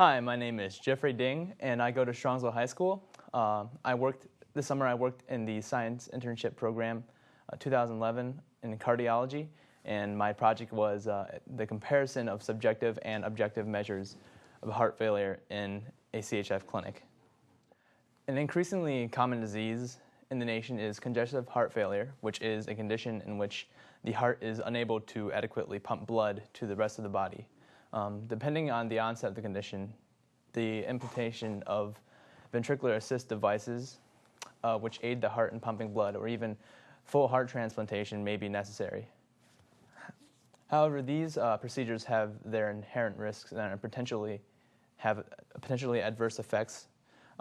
Hi, my name is Jeffrey Ding, and I go to Strongsville High School. This summer I worked in the science internship program, 2011, in cardiology, and my project was the comparison of subjective and objective measures of heart failure in a CHF clinic. An increasingly common disease in the nation is congestive heart failure, which is a condition in which the heart is unable to adequately pump blood to the rest of the body. Depending on the onset of the condition, the implantation of ventricular assist devices, which aid the heart in pumping blood, or even full heart transplantation may be necessary. However, these procedures have their inherent risks and have potentially adverse effects.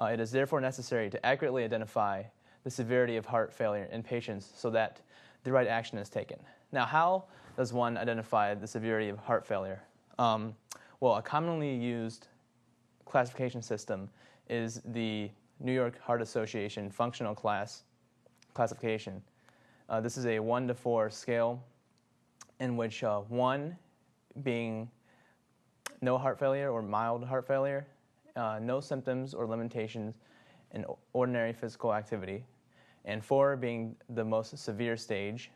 It is therefore necessary to accurately identify the severity of heart failure in patients so that the right action is taken. Now, how does one identify the severity of heart failure? Well, a commonly used classification system is the New York Heart Association functional classification. This is a 1 to 4 scale in which 1 being no heart failure or mild heart failure, no symptoms or limitations in ordinary physical activity, and 4 being the most severe stage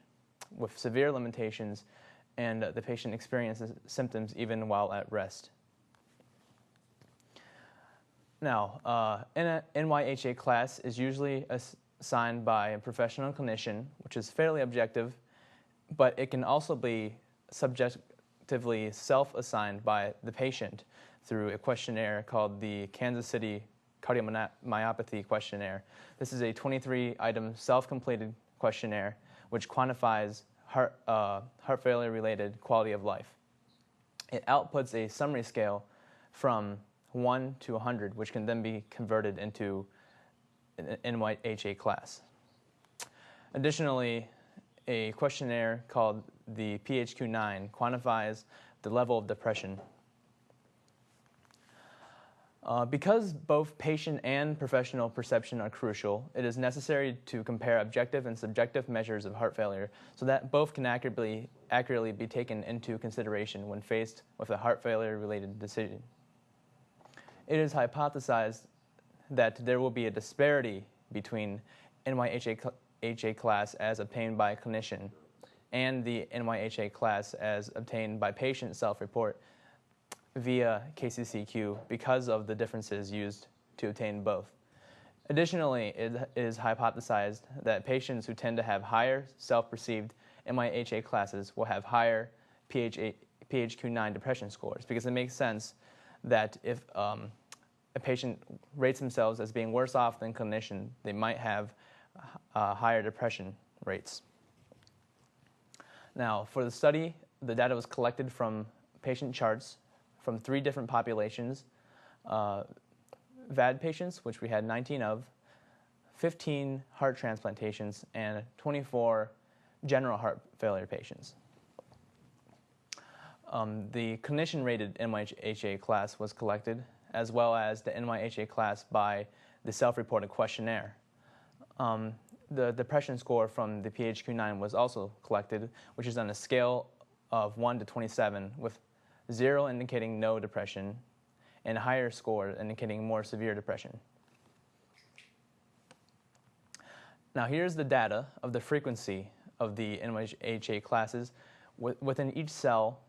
with severe limitations and the patient experiences symptoms even while at rest. Now, an NYHA class is usually assigned by a professional clinician, which is fairly objective, but it can also be subjectively self-assigned by the patient through a questionnaire called the Kansas City Cardiomyopathy Questionnaire. This is a 23-item self-completed questionnaire which quantifies heart failure-related quality of life. It outputs a summary scale from 1 to 100, which can then be converted into an NYHA class. Additionally, a questionnaire called the PHQ-9 quantifies the level of depression. Because both patient and professional perception are crucial, it is necessary to compare objective and subjective measures of heart failure so that both can accurately be taken into consideration when faced with a heart failure-related decision. It is hypothesized that there will be a disparity between NYHA class as obtained by a clinician and the NYHA class as obtained by patient self-report via KCCQ because of the differences used to obtain both. Additionally, it is hypothesized that patients who tend to have higher self-perceived NYHA classes will have higher PHQ-9 depression scores, because it makes sense that if a patient rates themselves as being worse off than clinician, they might have higher depression rates. Now, for the study, the data was collected from patient charts from 3 different populations: VAD patients, which we had 19 of, 15 heart transplantations, and 24 general heart failure patients. The clinician-rated NYHA class was collected, as well as the NYHA class by the self-reported questionnaire. The depression score from the PHQ-9 was also collected, which is on a scale of 1 to 27, with 0 indicating no depression, and a higher score indicating more severe depression. Now here's the data of the frequency of the NYHA classes. Within each cell,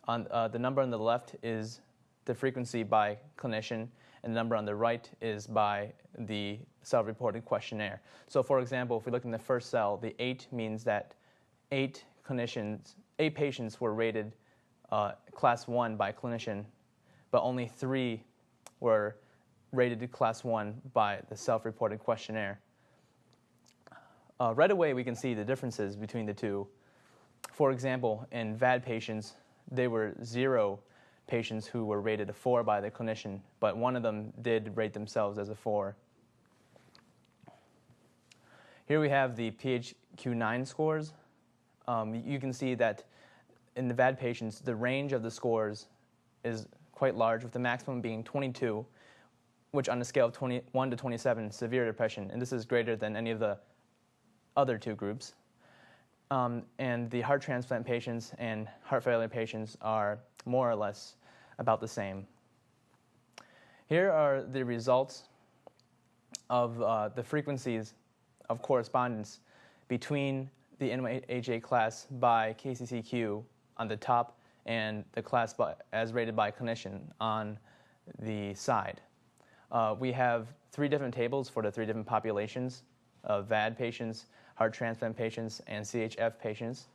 the number on the left is the frequency by clinician, and the number on the right is by the self-reported questionnaire. So for example, if we look in the first cell, the 8 means that 8 patients were rated class 1 by clinician, but only 3 were rated class 1 by the self-reported questionnaire. Right away, we can see the differences between the two. For example, in VAD patients, there were 0 patients who were rated a 4 by the clinician, but one of them did rate themselves as a 4. Here we have the PHQ-9 scores. You can see that in the VAD patients, the range of the scores is quite large, with the maximum being 22, which on a scale of 1 to 27, severe depression, and this is greater than any of the other 2 groups. And the heart transplant patients and heart failure patients are more or less about the same. Here are the results of the frequencies of correspondence between the NYHA class by KCCQ on the top and the class as rated by clinician on the side. We have 3 different tables for the 3 different populations of VAD patients, heart transplant patients, and CHF patients.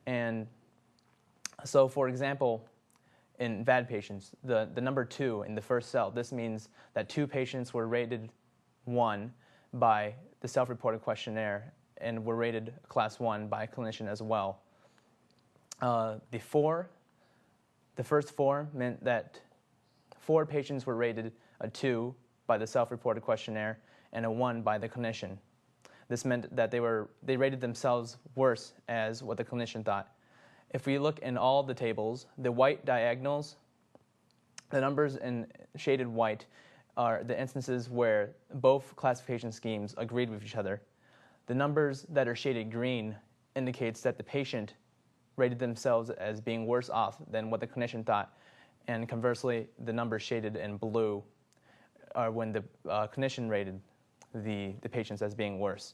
And so, for example, in VAD patients, the number 2 in the first cell, this means that 2 patients were rated 1 by the self-reported questionnaire and were rated class 1 by a clinician as well. The first 4 meant that 4 patients were rated a 2 by the self-reported questionnaire and a 1 by the clinician. This meant that they rated themselves worse as what the clinician thought. If we look in all the tables, the white diagonals, the numbers in shaded white are the instances where both classification schemes agreed with each other. The numbers that are shaded green indicates that the patient rated themselves as being worse off than what the clinician thought, and conversely, the numbers shaded in blue are when the clinician rated the patients as being worse.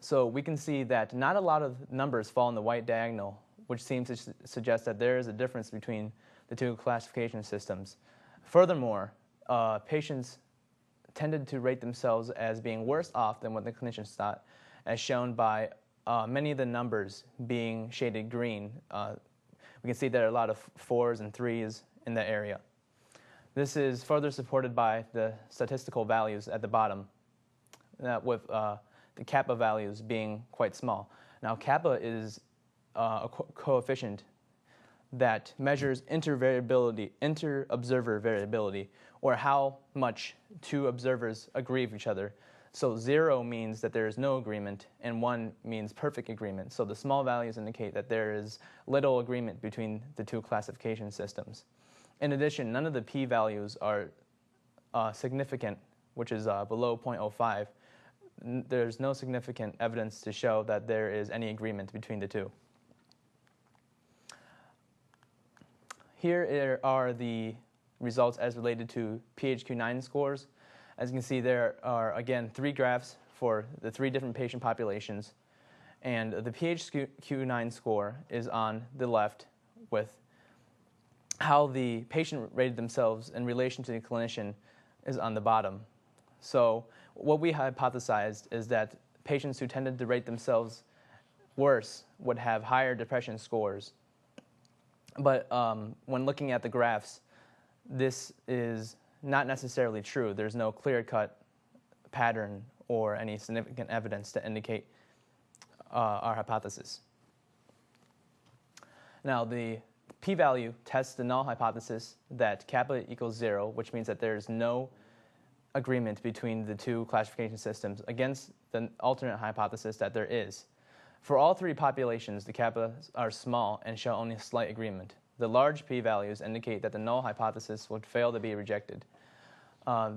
So we can see that not a lot of numbers fall in the white diagonal, which seems to suggest that there is a difference between the 2 classification systems. Furthermore, patients tended to rate themselves as being worse off than what the clinicians thought, as shown by many of the numbers being shaded green. We can see there are a lot of 4s and 3s in that area. This is further supported by the statistical values at the bottom, with the kappa values being quite small. Now, kappa is a coefficient that measures inter-observer variability, or how much 2 observers agree with each other. So 0 means that there is no agreement, and 1 means perfect agreement. So the small values indicate that there is little agreement between the 2 classification systems. In addition, none of the p-values are significant, which is below 0.05. There's no significant evidence to show that there is any agreement between the 2. Here are the results as related to PHQ-9 scores. As you can see, there are, again, 3 graphs for the 3 different patient populations. And the PHQ-9 score is on the left, with how the patient rated themselves in relation to the clinician is on the bottom. So what we hypothesized is that patients who tended to rate themselves worse would have higher depression scores. But when looking at the graphs, this is not necessarily true. There's no clear-cut pattern or any significant evidence to indicate our hypothesis. Now, the p-value tests the null hypothesis that kappa equals 0, which means that there's no agreement between the 2 classification systems, against the alternate hypothesis that there is. For all 3 populations, the kappas are small and show only slight agreement. The large p-values indicate that the null hypothesis would fail to be rejected.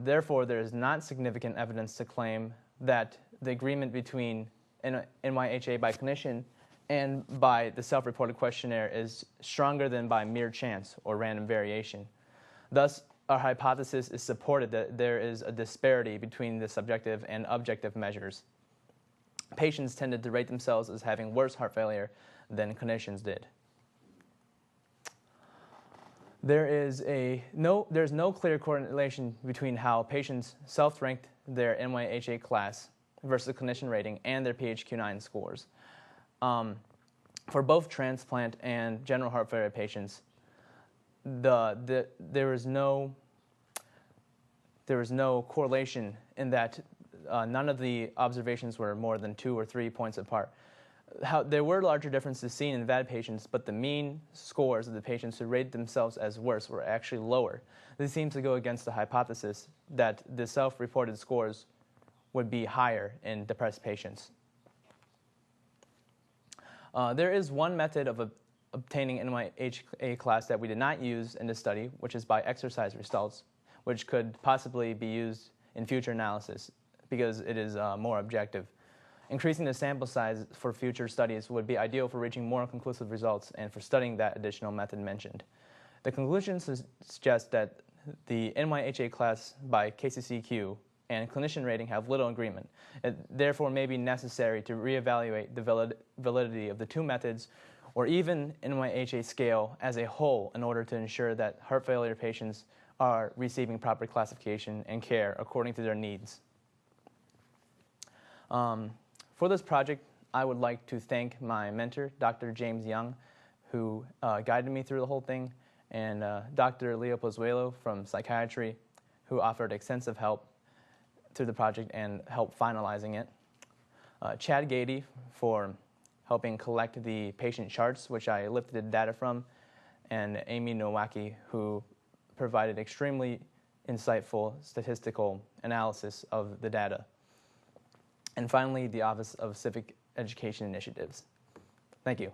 Therefore, there is not significant evidence to claim that the agreement between NYHA by clinician and by the self-reported questionnaire is stronger than by mere chance or random variation. Thus, our hypothesis is supported that there is a disparity between the subjective and objective measures. Patients tended to rate themselves as having worse heart failure than clinicians did. There's no clear correlation between how patients self-ranked their NYHA class versus the clinician rating and their PHQ-9 scores. For both transplant and general heart failure patients, there was no correlation in that none of the observations were more than 2 or 3 points apart. There were larger differences seen in VAD patients, but the mean scores of the patients who rated themselves as worse were actually lower. This seems to go against the hypothesis that the self-reported scores would be higher in depressed patients. There is one method of obtaining NYHA class that we did not use in this study, which is by exercise results, which could possibly be used in future analysis because it is more objective. Increasing the sample size for future studies would be ideal for reaching more conclusive results and for studying that additional method mentioned. The conclusions suggest that the NYHA class by KCCQ and clinician rating have little agreement. It therefore may be necessary to reevaluate the validity of the two methods or even NYHA scale as a whole in order to ensure that heart failure patients are receiving proper classification and care according to their needs. For this project, I would like to thank my mentor, Dr. James Young, who guided me through the whole thing, and Dr. Leo Pozuelo from psychiatry, who offered extensive help through the project and help finalizing it. Chad Gady for helping collect the patient charts, which I lifted data from, and Amy Nowacki, who provided extremely insightful statistical analysis of the data. And finally, the Office of Civic Education Initiatives. Thank you.